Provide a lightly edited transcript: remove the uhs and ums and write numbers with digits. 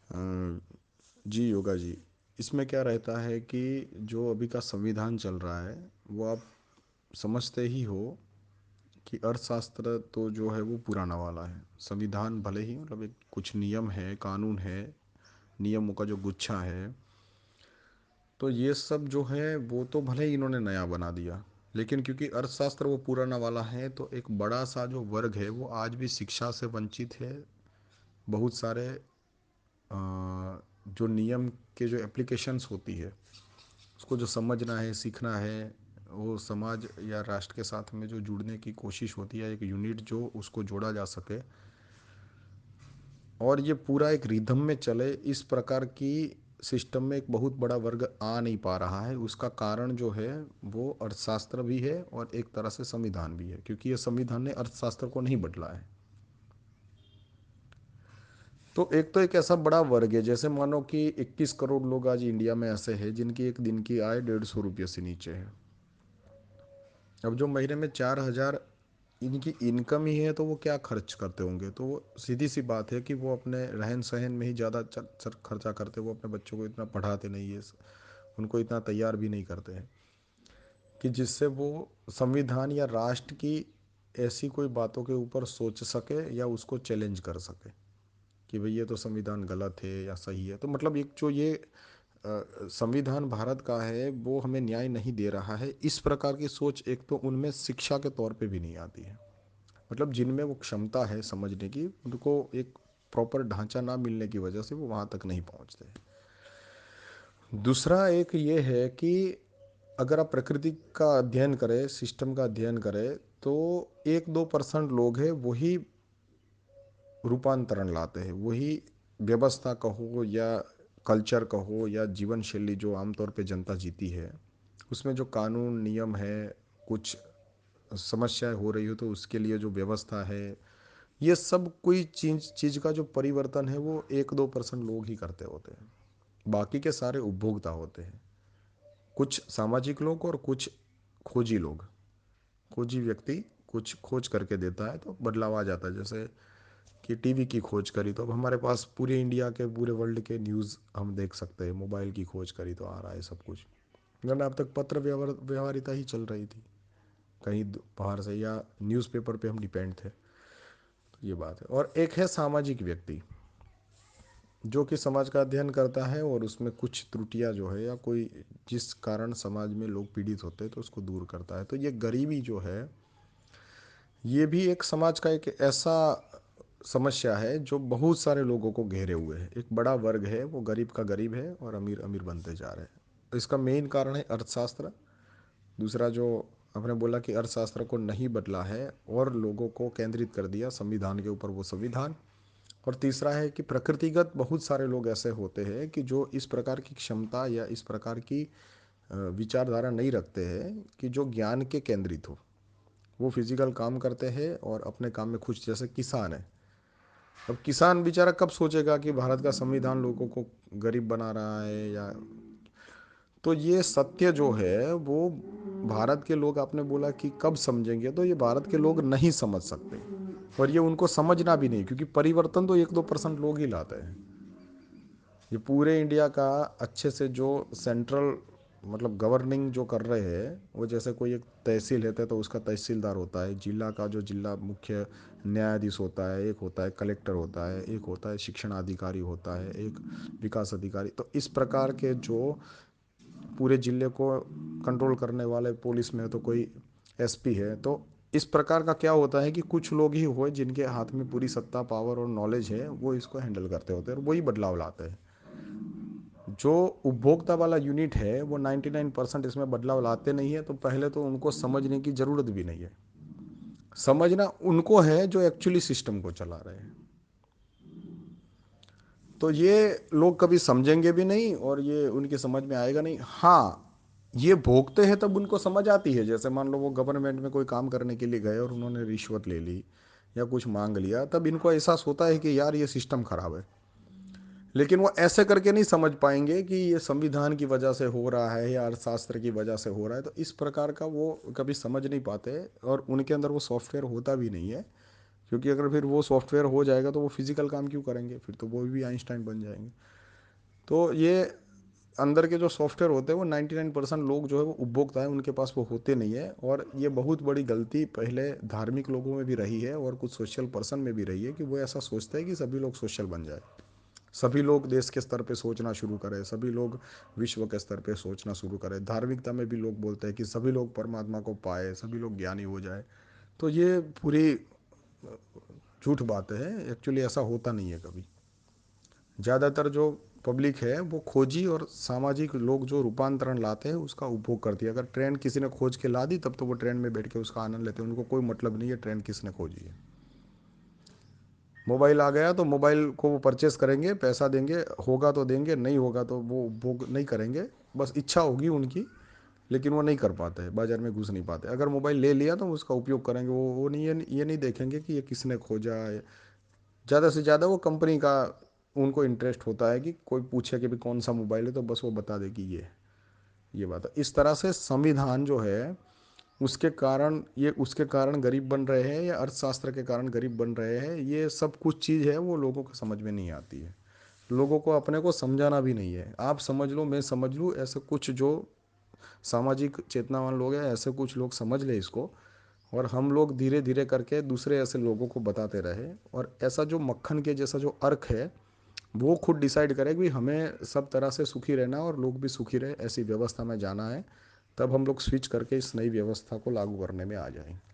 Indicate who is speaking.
Speaker 1: अ, जी योगा जी, इसमें क्या रहता है कि जो अभी का संविधान चल रहा है वो आप समझते ही हो कि अर्थशास्त्र तो जो है वो पुराना वाला है। संविधान भले ही मतलब एक कुछ नियम है, कानून है, नियमों का जो गुच्छा है, तो ये सब जो है वो तो भले ही इन्होंने नया बना दिया, लेकिन क्योंकि अर्थशास्त्र वो पुराना वाला है तो एक बड़ा सा जो वर्ग है वो आज भी शिक्षा से वंचित है। बहुत सारे जो नियम के जो एप्लीकेशंस होती है उसको जो समझना है, सीखना है, वो समाज या राष्ट्र के साथ में जो जुड़ने की कोशिश होती है, एक यूनिट जो उसको जोड़ा जा सके और ये पूरा एक रिदम में चले, इस प्रकार की सिस्टम में एक बहुत बड़ा वर्ग आ नहीं पा रहा है। उसका कारण जो है वो अर्थशास्त्र भी है और एक तरह से संविधान भी है, क्योंकि ये संविधान ने अर्थशास्त्र को नहीं बदला है। तो एक तो एक ऐसा बड़ा वर्ग है, जैसे मानो कि 21 करोड़ लोग आज इंडिया में ऐसे हैं जिनकी एक दिन की आय 150 रुपये से नीचे है। अब जो महीने में 4 हजार इनकी इनकम ही है तो वो क्या खर्च करते होंगे? तो वो सीधी सी बात है कि वो अपने रहन सहन में ही ज़्यादा खर्चा करते, वो अपने बच्चों को इतना पढ़ाते नहीं है, उनको इतना तैयार भी नहीं करते हैं कि जिससे वो संविधान या राष्ट्र की ऐसी कोई बातों के ऊपर सोच सके या उसको चैलेंज कर सके कि भाई ये तो संविधान गलत है या सही है। तो मतलब एक जो ये संविधान भारत का है वो हमें न्याय नहीं दे रहा है, इस प्रकार की सोच एक तो उनमें शिक्षा के तौर पे भी नहीं आती है। मतलब जिनमें वो क्षमता है समझने की, उनको एक प्रॉपर ढांचा ना मिलने की वजह से वो वहाँ तक नहीं पहुँचते। दूसरा एक ये है कि अगर आप प्रकृति का अध्ययन करें, सिस्टम का अध्ययन करें, तो 1-2% लोग हैं वही रूपांतरण लाते हैं, वही व्यवस्था कहो या कल्चर कहो या जीवन शैली जो आमतौर पे जनता जीती है, उसमें जो कानून नियम है, कुछ समस्याएं हो रही हो तो उसके लिए जो व्यवस्था है, ये सब कोई चीज चीज का जो परिवर्तन है वो 1-2% लोग ही करते होते हैं। बाकी के सारे उपभोक्ता होते हैं, कुछ सामाजिक लोग और कुछ खोजी लोग। खोजी व्यक्ति कुछ खोज करके देता है तो बदलाव आ जाता है। जैसे कि टीवी की खोज करी तो अब हमारे पास पूरे इंडिया के, पूरे वर्ल्ड के न्यूज़ हम देख सकते हैं। मोबाइल की खोज करी तो आ रहा है सब कुछ, वरना अब तक पत्र व्यवहारिता ही चल रही थी कहीं बाहर से, या न्यूज़पेपर पे हम डिपेंड थे। तो ये बात है। और एक है सामाजिक व्यक्ति जो कि समाज का अध्ययन करता है और उसमें कुछ त्रुटियां जो है या कोई जिस कारण समाज में लोग पीड़ित होते हैं तो उसको दूर करता है। तो ये गरीबी जो है ये भी एक समाज का एक ऐसा समस्या है जो बहुत सारे लोगों को घेरे हुए है। एक बड़ा वर्ग है वो गरीब का गरीब है और अमीर अमीर बनते जा रहे हैं। तो इसका मेन कारण है अर्थशास्त्र। दूसरा जो आपने बोला कि अर्थशास्त्र को नहीं बदला है और लोगों को केंद्रित कर दिया संविधान के ऊपर, वो संविधान। और तीसरा है कि प्रकृतिगत बहुत सारे लोग ऐसे होते हैं कि जो इस प्रकार की क्षमता या इस प्रकार की विचारधारा नहीं रखते हैं कि जो ज्ञान के केंद्रित हो। वो फिजिकल काम करते हैं और अपने काम में खुश, जैसे किसान है। अब किसान बेचारा कब सोचेगा कि भारत का संविधान लोगों को गरीब बना रहा है या, तो ये सत्य जो है वो भारत के लोग, आपने बोला कि कब समझेंगे, तो ये भारत के लोग नहीं समझ सकते और ये उनको समझना भी नहीं, क्योंकि परिवर्तन तो 1-2% लोग ही लाते हैं। ये पूरे इंडिया का अच्छे से जो सेंट्रल मतलब गवर्निंग जो कर रहे हैं, वो जैसे कोई एक तहसील है तो उसका तहसीलदार होता है, जिला का जो जिला मुख्य न्यायाधीश होता है, एक होता है कलेक्टर होता है, एक होता है शिक्षण अधिकारी होता है, एक विकास अधिकारी। तो इस प्रकार के जो पूरे जिले को कंट्रोल करने वाले, पुलिस में तो कोई एसपी है। तो इस प्रकार का क्या होता है कि कुछ लोग ही हो जिनके हाथ में पूरी सत्ता, पावर और नॉलेज है, वो इसको हैंडल करते होते हैं और वही बदलाव लाते हैं। जो उपभोक्ता वाला यूनिट है वो 99% इसमें बदलाव लाते नहीं है। तो पहले तो उनको समझने की ज़रूरत भी नहीं है। समझना उनको है जो एक्चुअली सिस्टम को चला रहे हैं। तो ये लोग कभी समझेंगे भी नहीं और ये उनकी समझ में आएगा नहीं। हाँ, ये भोगते हैं तब उनको समझ आती है। जैसे मान लो वो गवर्नमेंट में कोई काम करने के लिए गए और उन्होंने रिश्वत ले ली या कुछ मांग लिया, तब इनको एहसास होता है कि यार ये सिस्टम खराब है। लेकिन वो ऐसे करके नहीं समझ पाएंगे कि ये संविधान की वजह से हो रहा है या अर्थशास्त्र की वजह से हो रहा है। तो इस प्रकार का वो कभी समझ नहीं पाते और उनके अंदर वो सॉफ्टवेयर होता भी नहीं है क्योंकि अगर फिर वो सॉफ्टवेयर हो जाएगा तो वो फिजिकल काम क्यों करेंगे, फिर तो वो भी आइंस्टाइन बन जाएंगे। तो ये अंदर के जो सॉफ्टवेयर होते हैं वो 99% लोग जो है वो उपभोक्ता है, उनके पास वो होते नहीं है। और ये बहुत बड़ी गलती पहले धार्मिक लोगों में भी रही है और कुछ सोशल पर्सन में भी रही है कि वो ऐसा सोचते हैं कि सभी लोग सोशल बन जाए, सभी लोग देश के स्तर पे सोचना शुरू करें, सभी लोग विश्व के स्तर पे सोचना शुरू करें। धार्मिकता में भी लोग बोलते हैं कि सभी लोग परमात्मा को पाए, सभी लोग ज्ञानी हो जाए। तो ये पूरी झूठ बात है, एक्चुअली ऐसा होता नहीं है कभी। ज़्यादातर जो पब्लिक है वो खोजी और सामाजिक लोग जो रूपांतरण लाते हैं उसका उपभोग करती है। अगर ट्रेंड किसी ने खोज के ला दी तब तो वो ट्रेंड में बैठ के उसका आनंद लेते हैं, उनको कोई मतलब नहीं है ट्रेंड किसने खोजी है। मोबाइल आ गया तो मोबाइल को वो परचेस करेंगे, पैसा देंगे, होगा तो देंगे, नहीं होगा तो वो उपभोग नहीं करेंगे। बस इच्छा होगी उनकी, लेकिन वो नहीं कर पाते, बाजार में घुस नहीं पाते। अगर मोबाइल ले लिया तो उसका उपयोग करेंगे, वो नहीं, ये नहीं देखेंगे कि ये किसने खोजा है। ज़्यादा से ज़्यादा वो कंपनी का उनको इंटरेस्ट होता है कि कोई पूछे कि भी कौन सा मोबाइल है तो बस वो बता दे कि ये बात है। इस तरह से संविधान जो है उसके कारण, ये उसके कारण गरीब बन रहे हैं या अर्थशास्त्र के कारण गरीब बन रहे हैं, ये सब कुछ चीज़ है वो लोगों को समझ में नहीं आती है। लोगों को अपने को समझाना भी नहीं है, आप समझ लो मैं समझ लूँ, ऐसे कुछ जो सामाजिक चेतनावान लोग हैं ऐसे कुछ लोग समझ ले इसको, और हम लोग धीरे धीरे करके दूसरे ऐसे लोगों को बताते रहे। और ऐसा जो मक्खन के जैसा जो अर्क है वो खुद डिसाइड करे कि हमें सब तरह से सुखी रहना और लोग भी सुखी रहे, ऐसी व्यवस्था में जाना है। तब हम लोग स्विच करके इस नई व्यवस्था को लागू करने में आ जाएंगे।